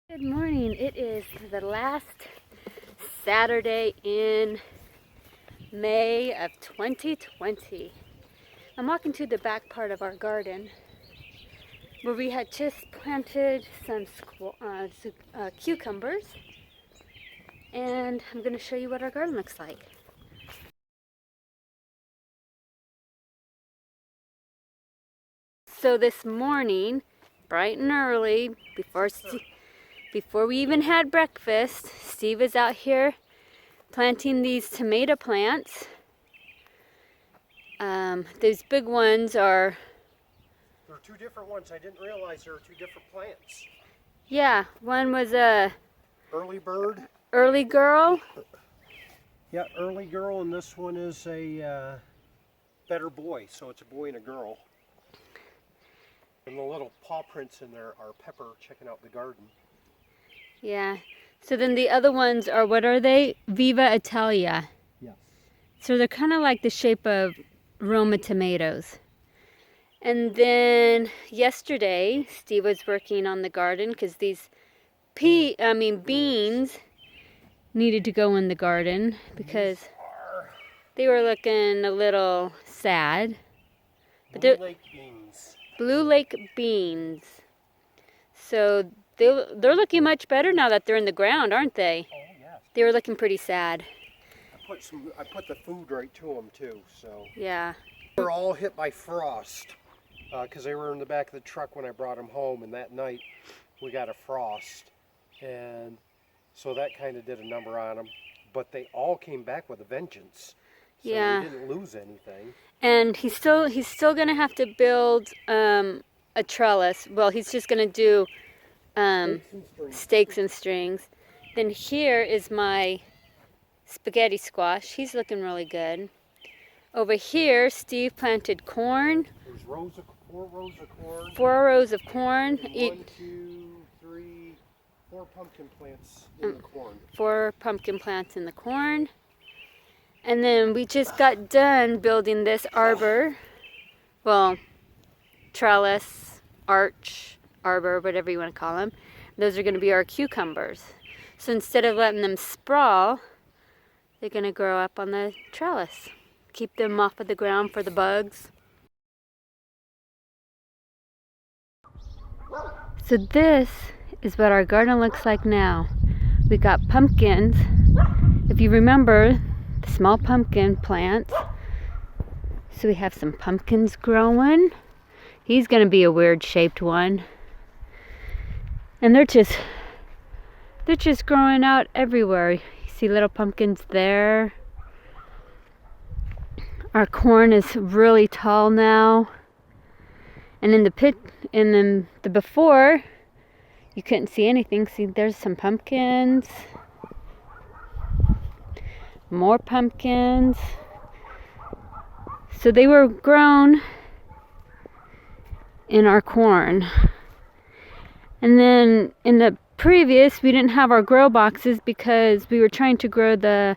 Good morning. It is the last Saturday in May of 2020. I'm walking to the back part of our garden where we had just planted some cucumbers, and I'm going to show you what our garden looks like. So this morning, bright and early, before we even had breakfast, Steve is out here planting these tomato plants. These big ones are... There are two different ones. I didn't realize there were two different plants. Yeah, one was a... Early bird. Early girl. Yeah, early girl, and this one is a better boy. So it's a boy and a girl. And the little paw prints in there are Pepper checking out the garden. Yeah. So then the other ones are, what are they? Viva Italia. Yes. So they're kind of like the shape of Roma tomatoes. And then yesterday, Steve was working on the garden because these beans needed to go in the garden because they were looking a little sad. But Blue Lake beans. Blue Lake beans. So they're looking much better now that they're in the ground, aren't they? Oh, yes. They were looking pretty sad. I put the food right to them too. So Yeah. they were all hit by frost because they were in the back of the truck when I brought them home, and that night we got a frost, and so that kind of did a number on them. But they all came back with a vengeance. So Yeah. we didn't lose anything. And he's still gonna have to build a trellis. Well, he's just gonna do stakes and strings. Then here is my spaghetti squash. He's looking really good. Over here, Steve planted corn. There's 4 rows of corn. 4 rows of corn. 1, 2, 3, 4 pumpkin plants in the corn. 4 pumpkin plants in the corn. And then we just got done building this arbor. Well, trellis, arch, arbor, whatever you want to call them. Those are going to be our cucumbers. So instead of letting them sprawl, they're going to grow up on the trellis. Keep them off of the ground for the bugs. So this is what our garden looks like now. We got pumpkins. If you remember, the small pumpkin plants. So we have some pumpkins growing. He's going to be a weird shaped one. And they're just growing out everywhere. You see little pumpkins there. Our corn is really tall now. And in the before, you couldn't see anything. See, there's some pumpkins. More pumpkins. So they were grown in our corn. And then in the previous, we didn't have our grow boxes because we were trying to grow the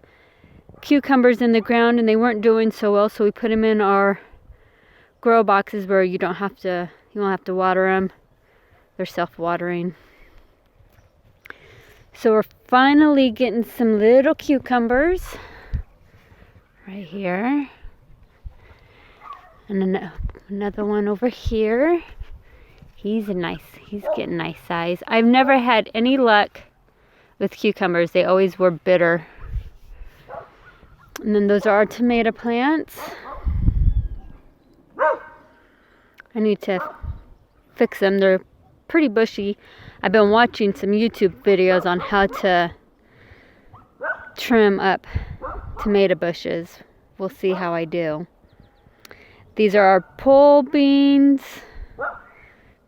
cucumbers in the ground and they weren't doing so well, so we put them in our grow boxes where you won't have to water them. They're self-watering. So we're finally getting some little cucumbers right here. And another one over here. He's getting nice size. I've never had any luck with cucumbers. They always were bitter. And then those are our tomato plants. I need to fix them. They're pretty bushy. I've been watching some YouTube videos on how to trim up tomato bushes. We'll see how I do. These are our pole beans.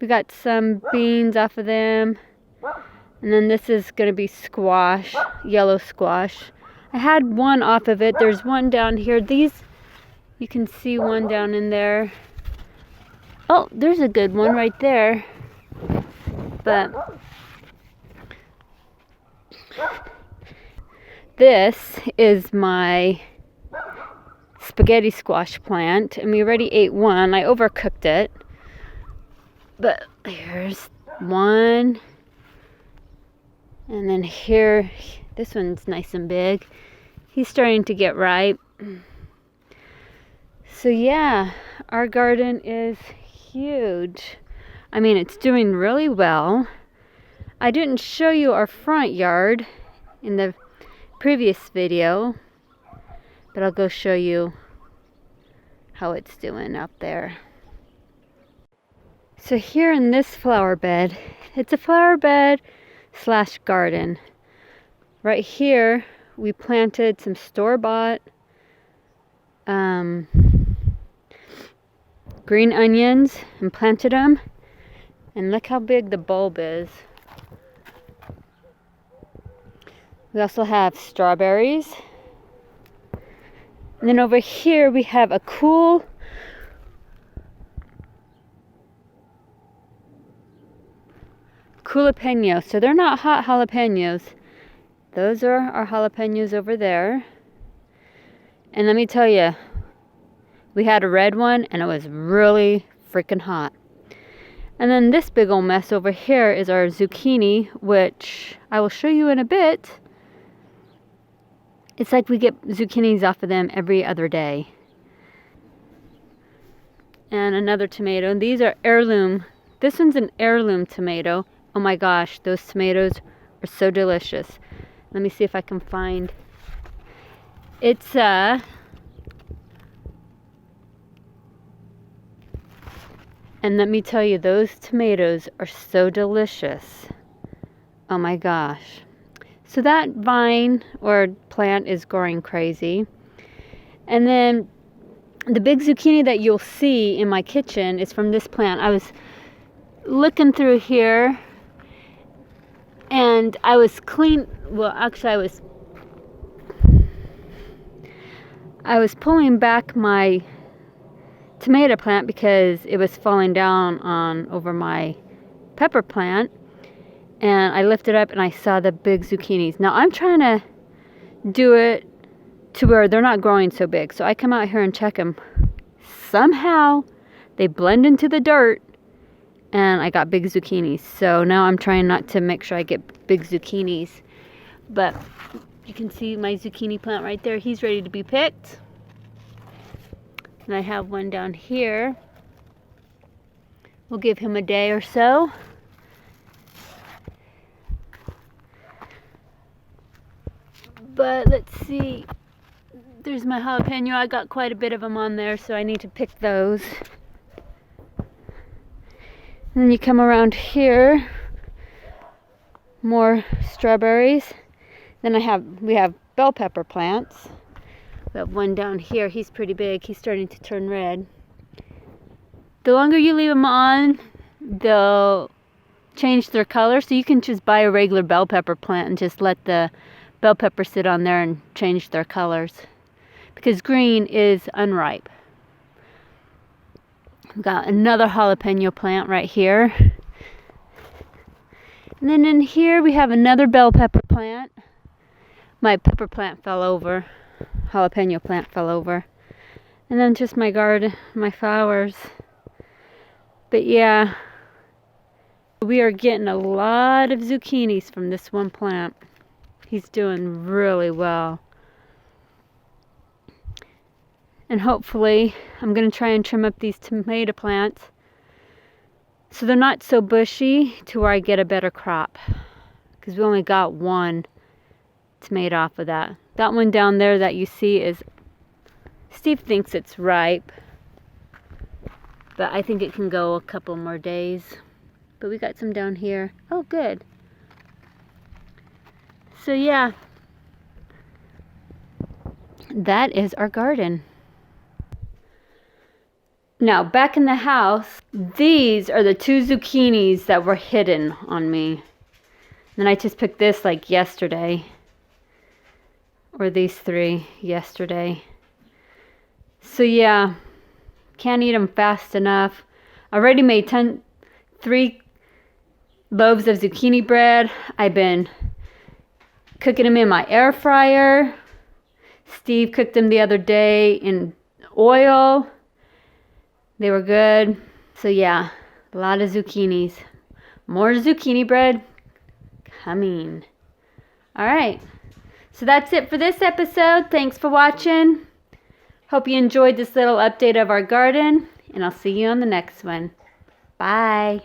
We got some beans off of them. And then this is going to be squash, yellow squash. I had one off of it. There's one down here. You can see one down in there. Oh, there's a good one right there. But this is my spaghetti squash plant, and we already ate one. I overcooked it. But here's one, And then here, this one's nice and big. He's starting to get ripe. So yeah, our garden is huge. I mean, it's doing really well. I didn't show you our front yard in the previous video, but I'll go show you how it's doing out there. So here in this flower bed, it's a flower bed slash garden. Right here, we planted some store-bought green onions and planted them. And look how big the bulb is. We also have strawberries. And then over here we have a cool jalapeno. So they're not hot jalapenos. Those are our jalapenos over there. And let me tell you, we had a red one and it was really freaking hot. And then this big old mess over here is our zucchini, which I will show you in a bit. It's like we get zucchinis off of them every other day. And another tomato. And these are heirloom. This one's an heirloom tomato. Oh my gosh, those tomatoes are so delicious. Let me see if I can find. It's and let me tell you, those tomatoes are so delicious. Oh my gosh. So that vine or plant is growing crazy. And then the big zucchini that you'll see in my kitchen is from this plant. I was looking through here and I was I was pulling back my tomato plant because it was falling down on over my pepper plant, and I lifted up and I saw the big zucchinis. Now I'm trying to do it to where they're not growing so big, so I come out here and check them. Somehow they blend into the dirt and I got big zucchinis. So now I'm trying not to make sure I get big zucchinis, but you can see my zucchini plant right there. He's ready to be picked. And I have one down here. We'll give him a day or so. But let's see. There's my jalapeno. I got quite a bit of them on there, so I need to pick those. And then you come around here. More strawberries. Then we have bell pepper plants. We have one down here. He's pretty big. He's starting to turn red. The longer you leave them on, they'll change their color. So you can just buy a regular bell pepper plant and just let the bell pepper sit on there and change their colors. Because green is unripe. We've got another jalapeno plant right here. And then in here we have another bell pepper plant. My pepper plant fell over. Jalapeno plant fell over. And then just my garden, my flowers. But yeah, we are getting a lot of zucchinis from this one plant. He's doing really well. And hopefully I'm going to try and trim up these tomato plants so they're not so bushy to where I get a better crop. Because we only got one tomato off of that. That one down there that you see is, Steve thinks it's ripe, but I think it can go a couple more days. But we got some down here. Oh, good. So yeah, that is our garden. Now back in the house, these are the 2 zucchinis that were hidden on me. And I just picked this like yesterday. Or these 3 yesterday. So yeah, can't eat them fast enough. I already made 3 loaves of zucchini bread. I've been cooking them in my air fryer. Steve cooked them the other day in oil. They were good. So yeah, a lot of zucchinis. More zucchini bread coming. All right. So that's it for this episode. Thanks for watching. Hope you enjoyed this little update of our garden, and I'll see you on the next one. Bye.